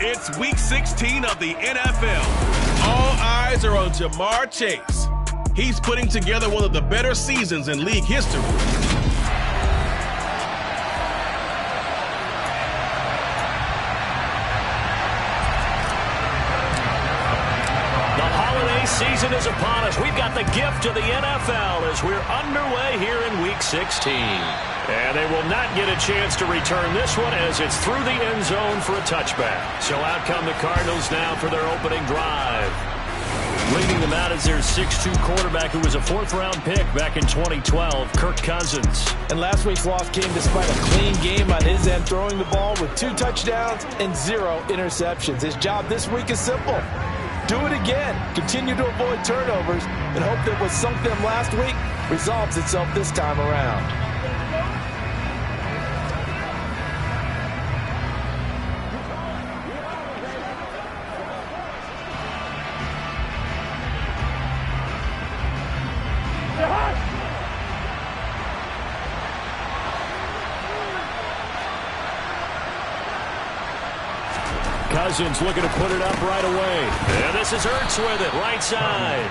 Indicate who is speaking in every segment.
Speaker 1: It's Week 16 of the NFL. All eyes are on Jamar Chase. He's putting together one of the better seasons in league history.
Speaker 2: Season is upon us. We've got the gift of the NFL as we're underway here in Week 16. And they will not get a chance to return this one as it's through the end zone for a touchback. So out come the Cardinals now for their opening drive. Leading them out is their 6'2 quarterback who was a fourth-round pick back in 2012, Kirk Cousins.
Speaker 3: And last week's loss came despite a clean game on his end, throwing the ball with 2 touchdowns and 0 interceptions. His job this week is simple. Do it again. Continue to avoid turnovers and hope that what sunk them last week resolves itself this time around.
Speaker 2: Cousins looking to put it up right away. And this is Ertz with it, right side.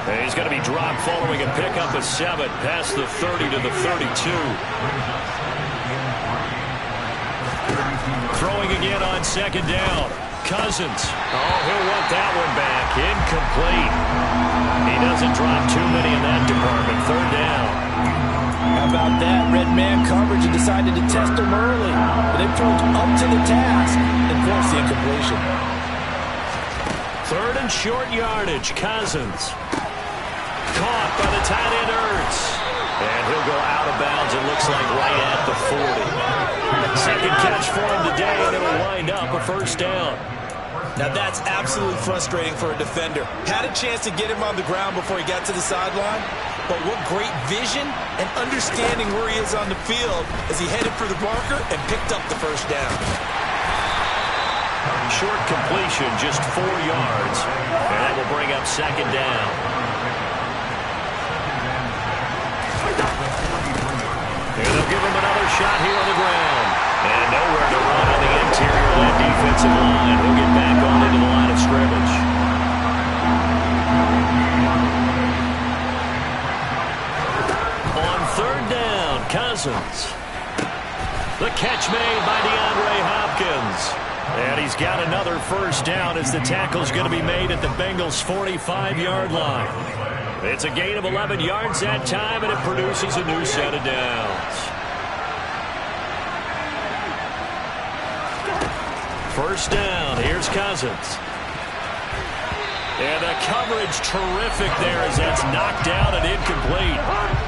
Speaker 2: And he's going to be dropped following a pickup of 7 past the 30 to the 32. Throwing again on second down. Cousins. Oh, he'll want that one back. Incomplete. He doesn't drop too many in that department. Third down.
Speaker 3: How about that? Red man coverage and decided to test him early. But they proved up to the task and forced the incompletion.
Speaker 2: Third and short yardage. Cousins. Caught by the tight end Ertz. And he'll go out of bounds, it looks like right at the 40. Second catch for him today, and it'll wind up a first down.
Speaker 3: Now that's absolutely frustrating for a defender. Had a chance to get him on the ground before he got to the sideline, but what great vision and understanding where he is on the field as he headed for the marker and picked up the first down.
Speaker 2: Short completion, just 4 yards, and that will bring up second down. And they'll give him another shot here on the ground. And nowhere to run on the interior of that defensive line. He'll get back on into the line of scrimmage. On third down, Cousins. The catch made by DeAndre Hopkins. And he's got another first down as the tackle's going to be made at the Bengals' 45-yard line. It's a gain of 11 yards that time, and it produces a new set of downs. First down, here's Cousins. And the coverage terrific there as that's knocked out and incomplete.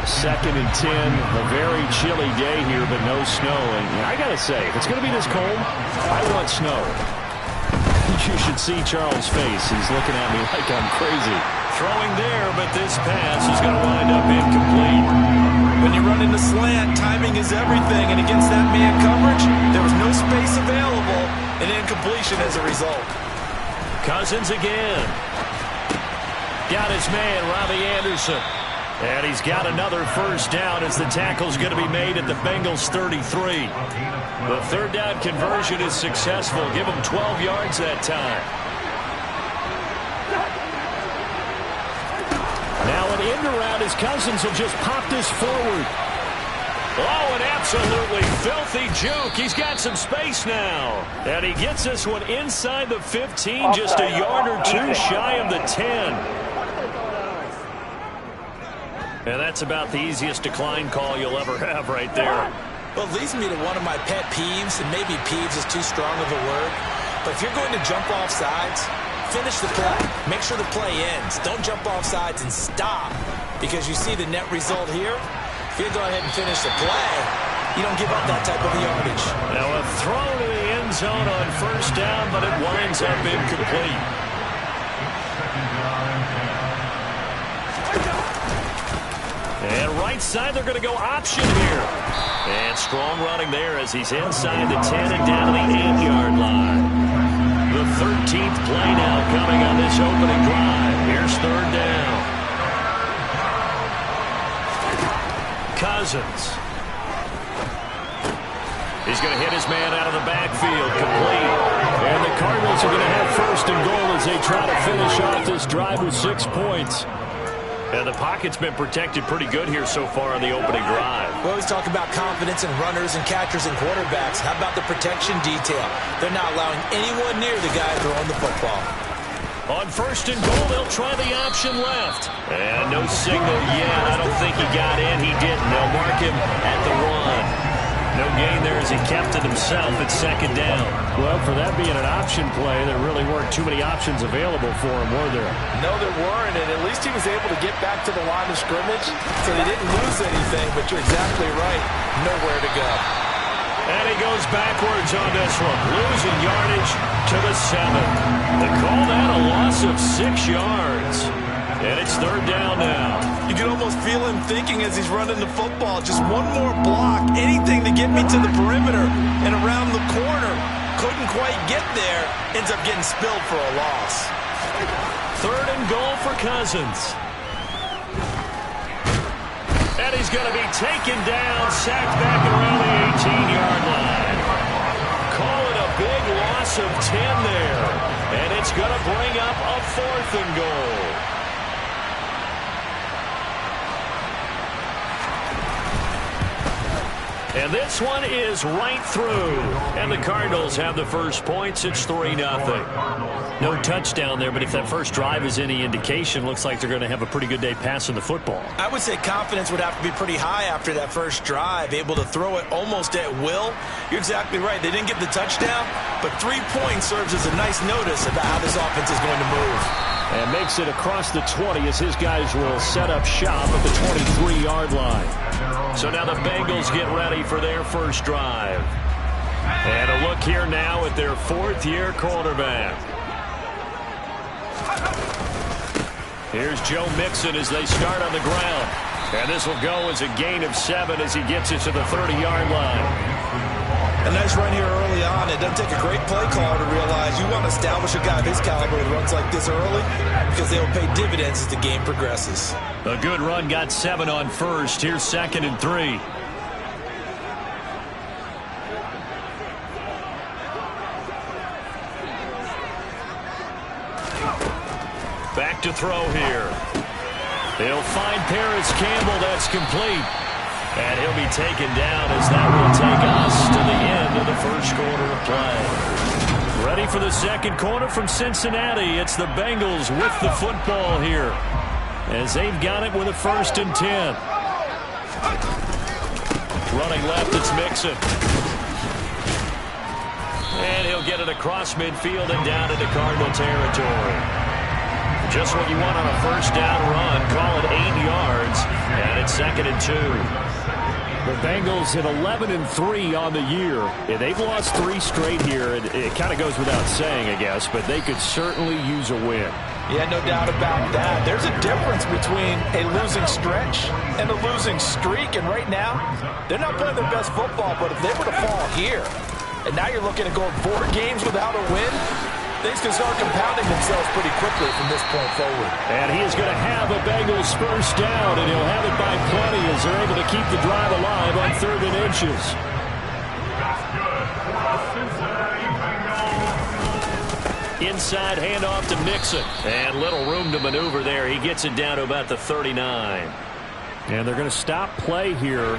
Speaker 2: 2nd and 10, a very chilly day here, but no snow. And I got to say, if it's going to be this cold, I want snow. You should see Charles' face. He's looking at me like I'm crazy. Throwing there, but this pass is going to wind up incomplete.
Speaker 3: When you run into slant, timing is everything. And against that man coverage, there was no space available. An incompletion as a result.
Speaker 2: Cousins again. Got his man, Robbie Anderson. And he's got another first down as the tackle's going to be made at the Bengals' 33. The third down conversion is successful. Give him 12 yards that time. Now an end around as Cousins will just pop this forward. Oh, an absolutely filthy juke. He's got some space now. And he gets this one inside the 15, just a yard or 2 shy of the 10. And that's about the easiest decline call you'll ever have right there.
Speaker 3: Well, it leads me to one of my pet peeves, and maybe peeves is too strong of a word. But if you're going to jump off sides, finish the play. Make sure the play ends. Don't jump off sides and stop, because you see the net result here. If you go ahead and finish the play, you don't give up that type of yardage.
Speaker 2: Now a throw to the end zone on first down, but it winds up incomplete. And right side, they're going to go option here. And strong running there as he's inside the 10 and down to the 8-yard line. The 13th play now coming on this opening drive. Here's third down. Cousins. He's going to hit his man out of the backfield, complete. And the Cardinals are going to have first and goal as they try to finish off this drive with 6 points. And the pocket's been protected pretty good here so far on the opening drive.
Speaker 3: We always talk about confidence in runners and catchers and quarterbacks. How about the protection detail? They're not allowing anyone near the guy throwing the football.
Speaker 2: On first and goal, they'll try the option left. And no signal yet. I don't think he got in. He didn't. They'll mark him at the 1. No gain there as he kept it himself at second down.
Speaker 4: Well, for that being an option play, there really weren't too many options available for him, were there?
Speaker 5: No, there weren't, and at least he was able to get back to the line of scrimmage, so they didn't lose anything, but you're exactly right. Nowhere to go.
Speaker 2: And he goes backwards on this one, losing yardage to the 7. They call that a loss of 6 yards. And it's third down now.
Speaker 3: You can almost feel him thinking as he's running the football. Just one more block, anything to get me to the perimeter and around the corner. Couldn't quite get there. Ends up getting spilled for a loss.
Speaker 2: Third and goal for Cousins. And he's going to be taken down, sacked back around the 18-yard line. Call it a big loss of 10 there. And it's going to bring up a fourth and goal. And this one is right through. And the Cardinals have the first points. It's 3-0.
Speaker 4: No touchdown there, but if that first drive is any indication, looks like they're going to have a pretty good day passing the football.
Speaker 3: I would say confidence would have to be pretty high after that first drive, able to throw it almost at will. You're exactly right. They didn't get the touchdown, but 3 points serves as a nice notice about how this offense is going to move.
Speaker 4: And makes it across the 20 as his guys will set up shop at the 23-yard line.
Speaker 2: So now the Bengals get ready for their first drive. And a look here now at their fourth-year quarterback. Here's Joe Mixon as they start on the ground. And this will go as a gain of 7 as he gets it to the 30-yard line.
Speaker 3: A nice run here early on. It doesn't take a great play caller to realize you want to establish a guy of his caliber with runs like this early because they will pay dividends as the game progresses.
Speaker 2: A good run, got 7 on first. Here's 2nd and 3. Back to throw here. They'll find Paris Campbell. That's complete. And he'll be taken down as that will take us to the end of the first quarter of play. Ready for the second quarter from Cincinnati. It's the Bengals with the football here as they've got it with a 1st and 10. Running left, it's Mixon. And he'll get it across midfield and down into Cardinal territory. Just what you want on a first down run. Call it 8 yards. And it's 2nd and 2.
Speaker 4: The Bengals at 11-3 on the year. They've lost 3 straight here. It kind of goes without saying, I guess, but they could certainly use a win.
Speaker 5: Yeah, no doubt about that. There's a difference between a losing stretch and a losing streak, and right now, they're not playing their best football, but if they were to fall here, and now you're looking at going 4 games without a win, things can start compounding themselves pretty quickly from this point forward.
Speaker 4: And he is going to have a Bengals first down, and he'll have it by plenty as they're able to keep the drive alive on 3rd and inches.
Speaker 2: Inside handoff to Mixon. And little room to maneuver there. He gets it down to about the 39.
Speaker 4: And they're going to stop play here.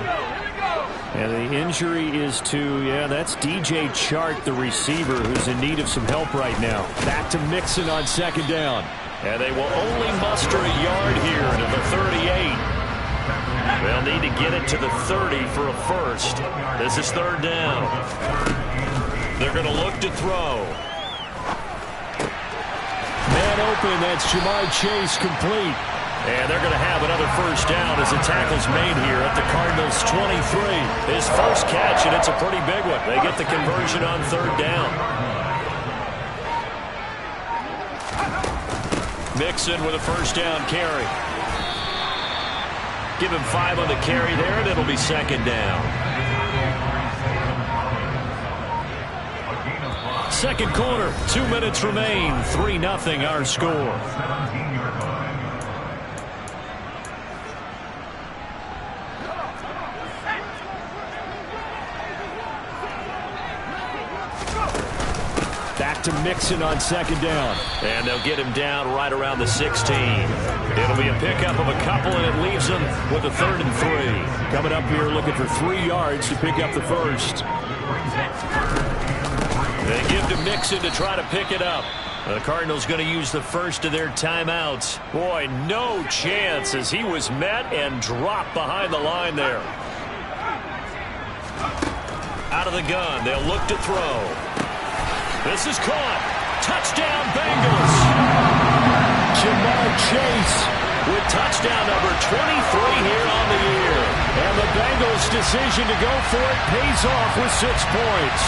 Speaker 4: And the injury is to, that's DJ Chark, the receiver, who's in need of some help right now. Back to Mixon on 2nd down.
Speaker 2: And they will only muster a yard here to the 38. They'll need to get it to the 30 for a first. This is 3rd down. They're going to look to throw.
Speaker 4: Man open, that's Jamar Chase complete.
Speaker 2: And they're going to have another first down as the tackle's made here at the Cardinals' 23. His first catch, and it's a pretty big one. They get the conversion on 3rd down. Mixon with a first down carry. Give him 5 on the carry there, and it'll be 2nd down.
Speaker 4: Second quarter, 2 minutes remain. 3-0 our score. back to Mixon on second down.
Speaker 2: And they'll get him down right around the 16. It'll be a pickup of a couple, and it leaves them with a 3rd and 3.
Speaker 4: Coming up here looking for 3 yards to pick up the first.
Speaker 2: They give to Mixon to try to pick it up. The Cardinals going to use the first of their timeouts. Boy, no chance as he was met and dropped behind the line there. Out of the gun, they'll look to throw. This is caught. Touchdown, Bengals.
Speaker 4: Jamar Chase
Speaker 2: with touchdown number 23 here on the year.
Speaker 4: And the Bengals' decision to go for it pays off with 6 points.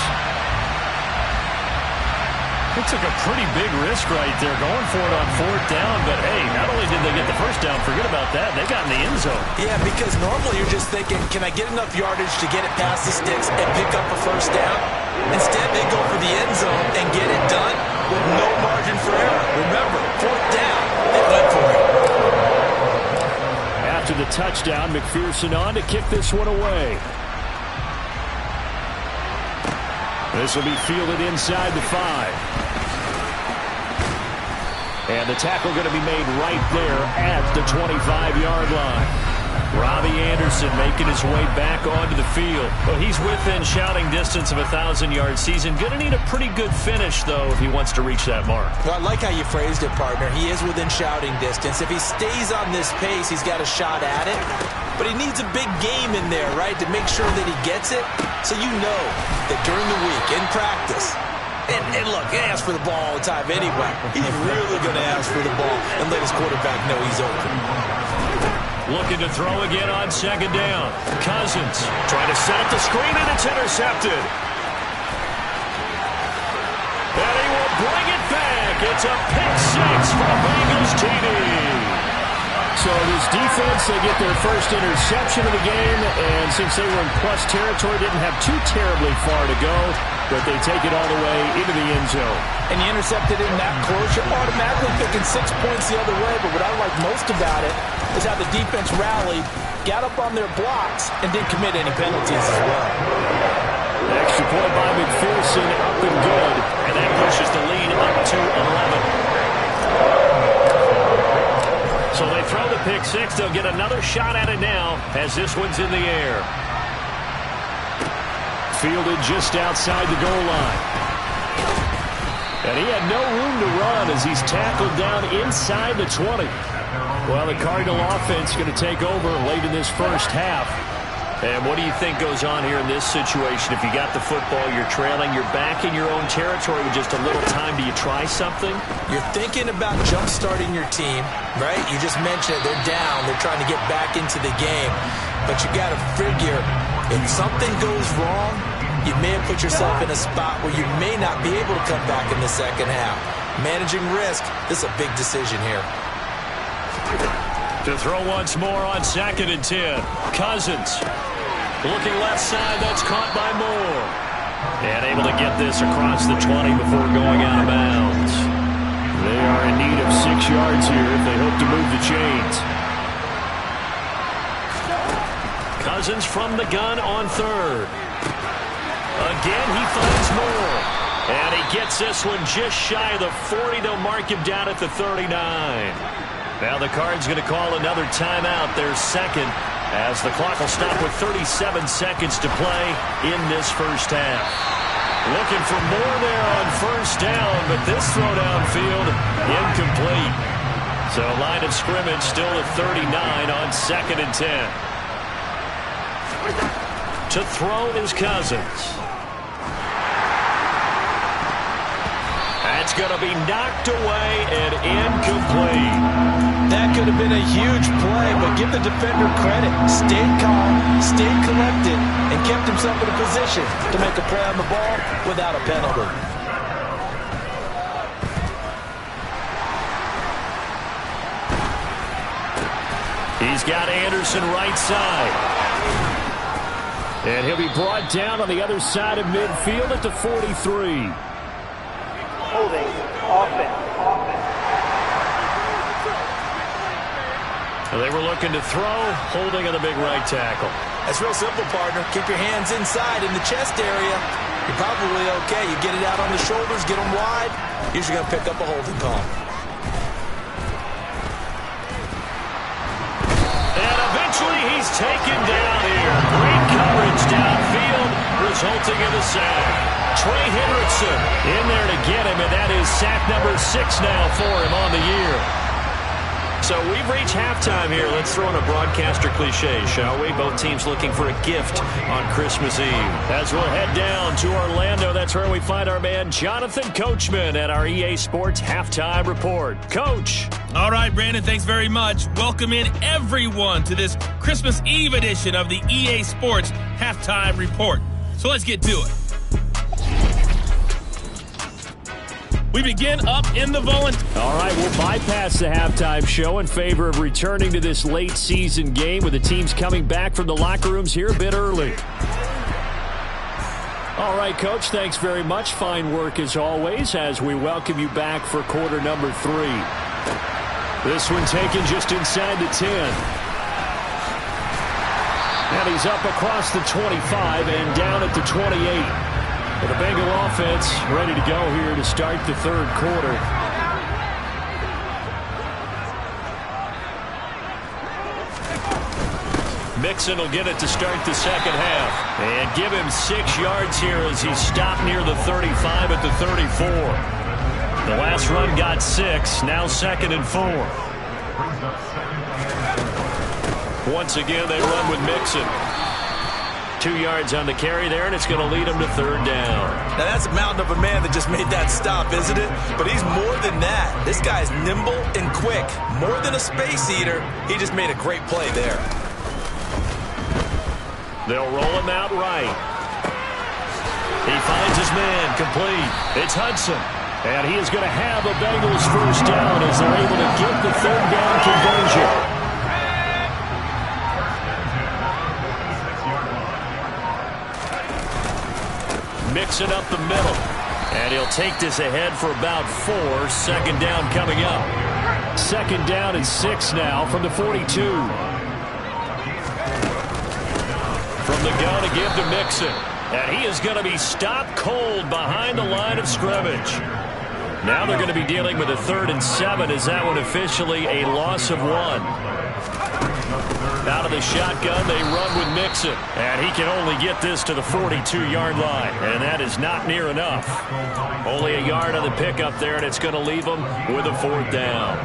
Speaker 2: It took a pretty big risk right there going for it on 4th down. But, hey, not only did they get the first down, forget about that. They got in the end zone.
Speaker 3: Yeah, because normally you're just thinking, can I get enough yardage to get it past the sticks and pick up a first down? Instead, they go for the end zone and get it done with no margin for error. Remember, 4th down, they went for it.
Speaker 4: After the touchdown, McPherson on to kick this one away. This will be fielded inside the 5. And the tackle going to be made right there at the 25-yard line. Robbie Anderson making his way back onto the field.
Speaker 2: Well, he's within shouting distance of a 1,000-yard season. Going to need a pretty good finish, though, if he wants to reach that mark.
Speaker 3: Well, I like how you phrased it, partner. He is within shouting distance. If he stays on this pace, he's got a shot at it. But he needs a big game in there, right, to make sure that he gets it. So you know that during the week, in practice, and look, he asks for the ball all the time anyway. He's really going to ask for the ball and let his quarterback know he's open.
Speaker 2: Looking to throw again on 2nd down. Cousins trying to set up the screen, and it's intercepted. And he will bring it back. It's a pick 6 for the Bengals TD.
Speaker 4: So this defense, they get their first interception of the game, and since they were in plus territory, didn't have too terribly far to go, but they take it all the way into the end zone.
Speaker 5: And you intercepted in that close, you're automatically picking 6 points the other way, but what I like most about it is how the defense rallied, got up on their blocks, and didn't commit any penalties as well.
Speaker 4: Extra point by McPherson, up and good.
Speaker 2: And that pushes the lead up to 11. So they throw the pick 6. They'll get another shot at it now as this one's in the air.
Speaker 4: Fielded just outside the goal line. And he had no room to run as he's tackled down inside the 20. Well, the Cardinal offense going to take over late in this first half.
Speaker 2: And what do you think goes on here in this situation? If you got the football, you're trailing, you're back in your own territory with just a little time. Do you try something?
Speaker 3: You're thinking about jump-starting your team, right? You just mentioned it. They're down. They're trying to get back into the game. But you got to figure, if something goes wrong, you may have put yourself in a spot where you may not be able to come back in the second half. Managing risk, this is a big decision here.
Speaker 2: To throw once more on 2nd and 10. Cousins looking left side. That's caught by Moore. And able to get this across the 20 before going out of bounds.
Speaker 4: They are in need of 6 yards here if they hope to move the chains.
Speaker 2: Cousins from the gun on 3rd. Again, he finds Moore. And he gets this one just shy of the 40. They'll mark him down at the 39. Now the Cards going to call another timeout, their second, as the clock will stop with 37 seconds to play in this first half. Looking for more there on 1st down, but this throw downfield incomplete. So line of scrimmage still at 39 on 2nd and 10. To throw is Cousins. That's going to be knocked away and incomplete.
Speaker 5: That could have been a huge play, but give the defender credit. Stayed calm, stayed collected, and kept himself in a position to make a play on the ball without a penalty.
Speaker 2: He's got Anderson right side.
Speaker 4: And he'll be brought down on the other side of midfield at the 43.
Speaker 6: Holding offense.
Speaker 2: They were looking to throw, holding on the big right tackle.
Speaker 3: That's real simple, partner. Keep your hands inside in the chest area. you're probably okay. You get it out on the shoulders, get them wide, usually going to pick up a holding call.
Speaker 2: And eventually he's taken down here. Great coverage downfield, resulting in the sack. Trey Hendrickson in there to get him, and that is sack number 6 now for him on the year. So we've reached halftime here. Let's throw in a broadcaster cliche, shall we? Both teams looking for a gift on Christmas Eve. As we'll head down to Orlando, that's where we find our man Jonathan Coachman at our EA Sports Halftime Report. Coach.
Speaker 7: All right, Brandon, thanks very much. Welcome in everyone to this Christmas Eve edition of the EA Sports Halftime Report. So let's get to it. We begin up in the volunteer.
Speaker 4: All right, we'll bypass the halftime show in favor of returning to this late season game with the teams coming back from the locker rooms here a bit early. All right, Coach, thanks very much. Fine work as always as we welcome you back for quarter number 3. This one taken just inside the 10. And he's up across the 25 and down at the 28. The Bengal offense ready to go here to start the third quarter. Mixon will get it to start the second half. And give him 6 yards here as he stopped near the 35 at the 34. The last run got 6, now 2nd and 4. Once again, they run with Mixon. 2 yards on the carry there, and it's going to lead him to third down.
Speaker 3: Now, that's a mountain of a man that just made that stop, isn't it? But he's more than that. This guy's nimble and quick. More than a space eater, he just made a great play there.
Speaker 2: They'll roll him out right. He finds his man, complete. It's Hudson. And he is going to have a Bengals first down as they're able to get the third down conversion. Mixing up the middle. And he'll take this ahead for about 4. 2nd down coming up. 2nd down and 6 now from the 42. From the gun to give to Mixon. And he is going to be stopped cold behind the line of scrimmage. Now they're going to be dealing with a 3rd and 7 as that one officially a loss of 1. Out of the shotgun, they run with Mixon. And he can only get this to the 42-yard line. And that is not near enough. Only a yard on the pickup there, and it's going to leave him with a 4th down.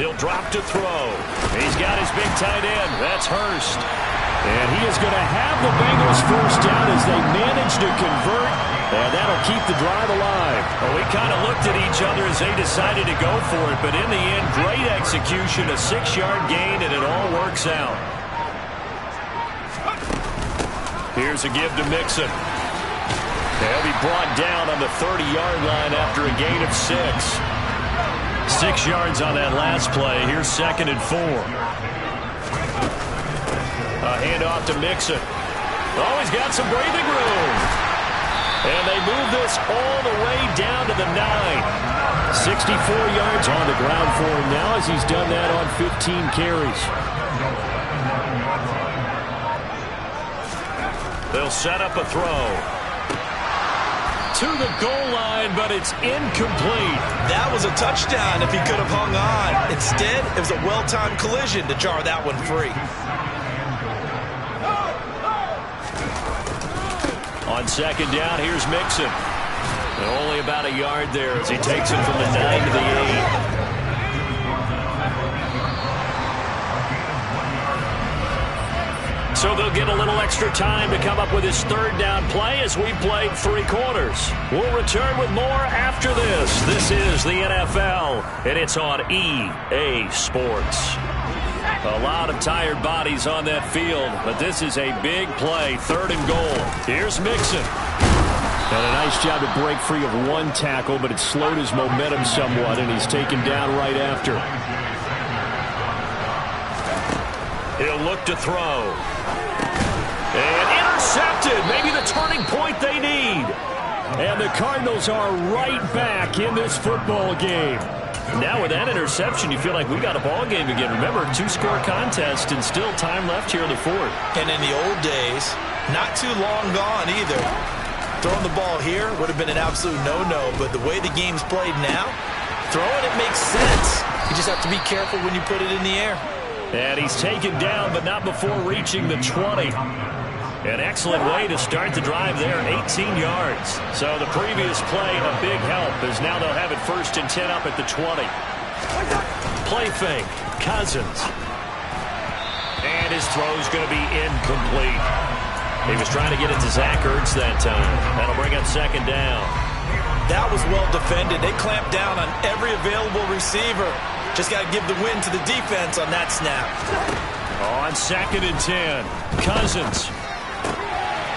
Speaker 2: He'll drop to throw. He's got his big tight end. That's Hurst. And he is going to have the Bengals first down as they manage to convert. And that'll keep the drive alive. Well, we kind of looked at each other as they decided to go for it. But in the end, great execution, a 6-yard gain, and it all works out. Here's a give to Mixon. They'll be brought down on the 30-yard line after a gain of 6. 6 yards on that last play. Here's 2nd and 4. A handoff to Mixon. Oh, he's got some breathing room. And they move this all the way down to the 9. 64 yards on the ground for him now as he's done that on 15 carries. They'll set up a throw. To the goal line, but it's incomplete.
Speaker 3: That was a touchdown if he could have hung on. Instead, it was a well-timed collision to jar that one free.
Speaker 2: On 2nd down, here's Mixon. And only about a yard there as he takes it from the 9 to the 8. So they'll get a little extra time to come up with his 3rd down play as we played 3 quarters. We'll return with more after this. This is the NFL, and it's on EA Sports. A lot of tired bodies on that field, but this is a big play, 3rd and goal. Here's Mixon. And a nice job to break free of 1 tackle, but it slowed his momentum somewhat, and he's taken down right after. He'll look to throw. And intercepted, maybe the turning point they need. And the Cardinals are right back in this football game.
Speaker 4: Now with that interception, you feel like we got a ball game again. Remember, 2-score contest and still time left here in the fourth.
Speaker 3: And in the old days, not too long gone either, throwing the ball here would have been an absolute no-no. But the way the game's played now, throwing it makes sense. You just have to be careful when you put it in the air.
Speaker 4: And he's taken down, but not before reaching the 20. An excellent way to start the drive there, 18 yards. So the previous play, a big help, as now they'll have it 1st and 10 up at the 20. Play fake, Cousins. And his throw's going to be incomplete. He was trying to get it to Zach Ertz that time. That'll bring up 2nd down.
Speaker 3: That was well defended. They clamped down on every available receiver. Just got to give the win to the defense on that snap.
Speaker 4: On 2nd and 10, Cousins.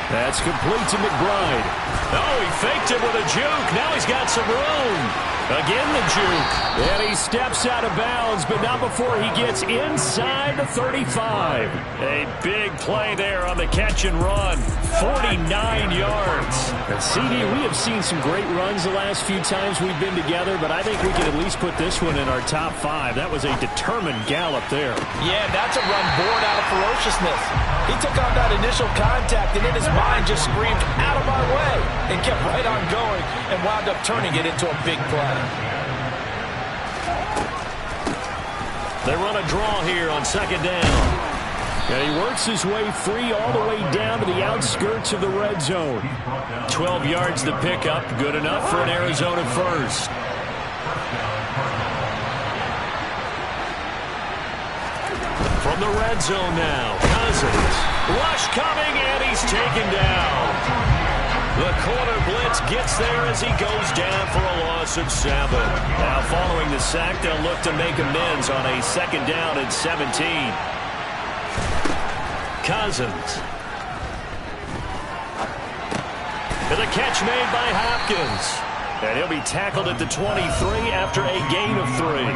Speaker 4: That's complete to McBride. Oh, he faked it with a juke. Now he's got some room. Again the juke. And he steps out of bounds, but not before he gets inside the 35. A big play there on the catch and run. 49 yards. And CD, we have seen some great runs the last few times we've been together, but I think we can at least put this one in our top 5. That was a determined gallop there.
Speaker 3: Yeah, that's a run born out of ferociousness. He took on that initial contact, and in his mind just screamed, out of my way, and kept right on going and wound up turning it into a big play.
Speaker 4: They run a draw here on 2nd down. And he works his way free all the way down to the outskirts of the red zone. 12 yards to pick up. Good enough for an Arizona first. From the red zone now, Cousins. Rush coming, and he's taken down. The corner blitz gets there as he goes down for a loss of 7. Now following the sack, they'll look to make amends on a 2nd down and 17. Cousins. And the catch made by Hopkins. And he'll be tackled at the 23 after a gain of 3.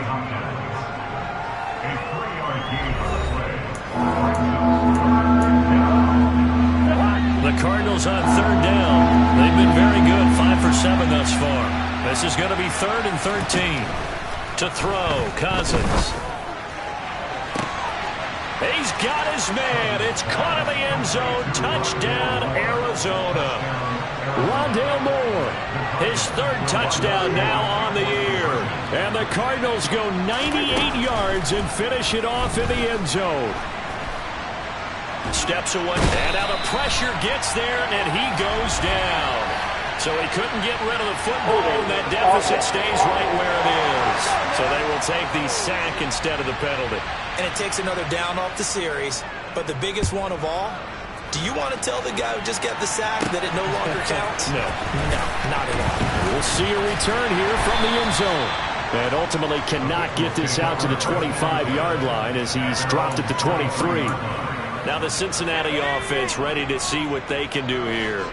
Speaker 4: The Cardinals on 3rd down. They've been very good, 5 for 7 thus far. This is going to be 3rd and 13. To throw, Cousins. He's got his man. It's caught in the end zone. Touchdown, Arizona. Rondale Moore, his 3rd touchdown now on the year. And the Cardinals go 98 yards and finish it off in the end zone. Steps away, and now the pressure gets there, and he goes down. So he couldn't get rid of the football, and that deficit stays right where it is. So they will take the sack instead of the penalty.
Speaker 3: And it takes another down off the series. But the biggest one of all, do you want to tell the guy who just got the sack that it no longer counts?
Speaker 4: No.
Speaker 3: No, not at all.
Speaker 4: We'll see a return here from the end zone. And ultimately cannot get this out to the 25-yard line as he's dropped at the 23. Now the Cincinnati offense ready to see what they can do here.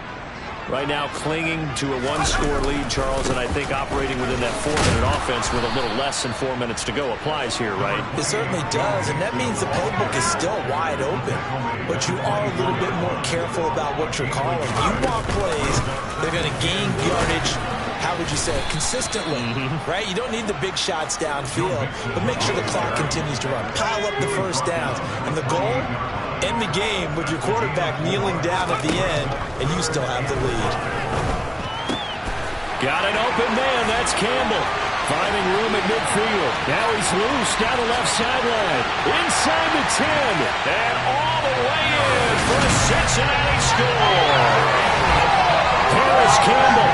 Speaker 4: Right now clinging to a 1-score lead, Charles, and I think operating within that 4-minute offense with a little less than 4 minutes to go applies here, right?
Speaker 3: It certainly does, and that means the playbook is still wide open. But you are a little bit more careful about what you're calling. You want plays that are going to gain yardage, how would you say it, consistently, right? You don't need the big shots downfield, but make sure the clock continues to run. Pile up the first downs. And the goal, end the game with your quarterback kneeling down at the end, and you still have the lead.
Speaker 4: Got an open man. That's Campbell. Finding room at midfield. Now he's loose down the left sideline. Inside the 10. And all the way in for a Cincinnati score. Harris Campbell,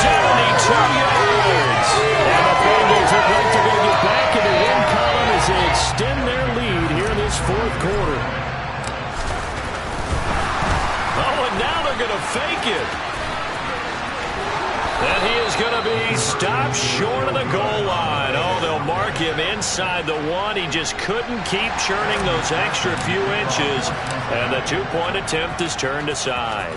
Speaker 4: 72 yards. And the Bengals look like they're going to get back in the win column as they extend their lead here in this 4th quarter. Oh, and now they're going to fake it. And he is going to be stopped short of the goal line. Oh, they'll mark him inside the 1. He just couldn't keep churning those extra few inches. And the 2-point attempt is turned aside.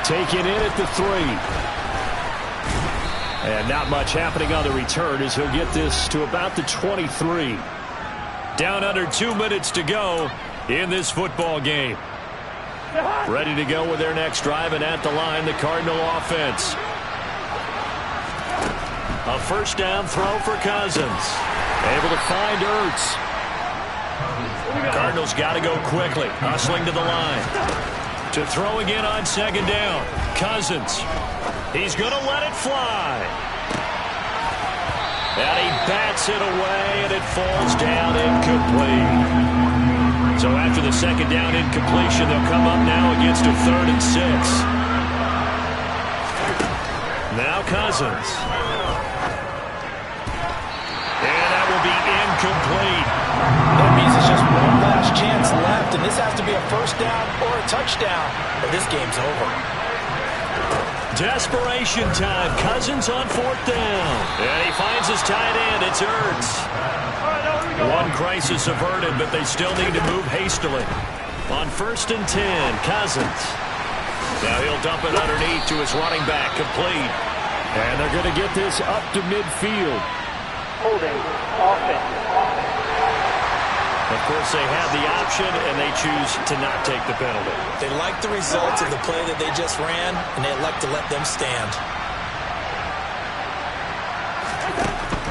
Speaker 4: Taken in at the 3. And not much happening on the return as he'll get this to about the 23. Down under 2 minutes to go in this football game. Ready to go with their next drive, and at the line, the Cardinal offense.
Speaker 2: A first down throw for Cousins.
Speaker 4: Able to find Ertz.
Speaker 2: Cardinals got to go quickly. Hustling to the line. To throw again on second down. Cousins. He's going to let it fly. And he bats it away, and it falls down incomplete. So after the second down incompletion, they'll come up now against a 3rd and 6. Now Cousins. And that will be incomplete.
Speaker 5: That means it's just one last chance left, and this has to be a first down or a touchdown, or this game's over.
Speaker 2: Desperation time. Cousins on 4th down. And he finds his tight end. It's Ertz. One crisis averted, but they still need to move hastily. On 1st and 10, Cousins. Now he'll dump it underneath to his running back, complete.
Speaker 4: And they're going to get this up to midfield.
Speaker 6: Holding offense.
Speaker 2: Of course, they have the option, and they choose to not take the penalty.
Speaker 3: They like the results of the play that they just ran, and they elect to let them stand.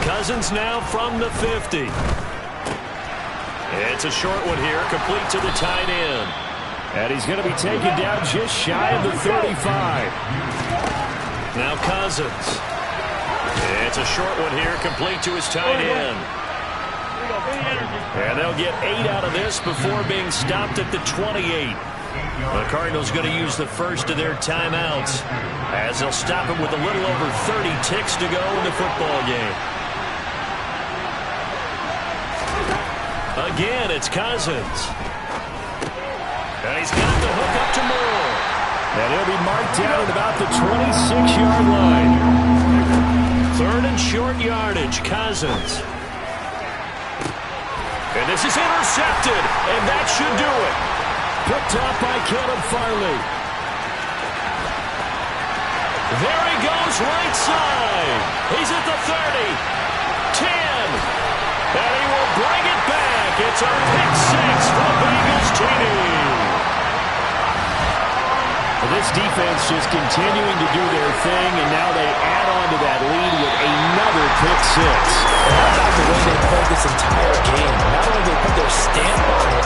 Speaker 2: Cousins now from the 50. It's a short one here, complete to the tight end.
Speaker 4: And he's going to be taken down just shy of the 35.
Speaker 2: Now Cousins. It's a short one here, complete to his tight end. And they'll get 8 out of this before being stopped at the 28. The Cardinals going to use the first of their timeouts as they'll stop him with a little over 30 ticks to go in the football game. Again, it's Cousins. And he's got the hook up to Moore.
Speaker 4: And he'll be marked down at about the 26-yard line.
Speaker 2: 3rd and short yardage, Cousins. And this is intercepted, and that should do it.
Speaker 4: Picked up by Caleb Farley.
Speaker 2: There he goes right side. He's at the 30, 10, and he will bring it back. It's a pick 6 for the Bengals team.
Speaker 4: This defense just continuing to do their thing, and now they add on to that lead with another pick 6.
Speaker 3: How about the way they played this entire game? Not only did they put their stamp on it,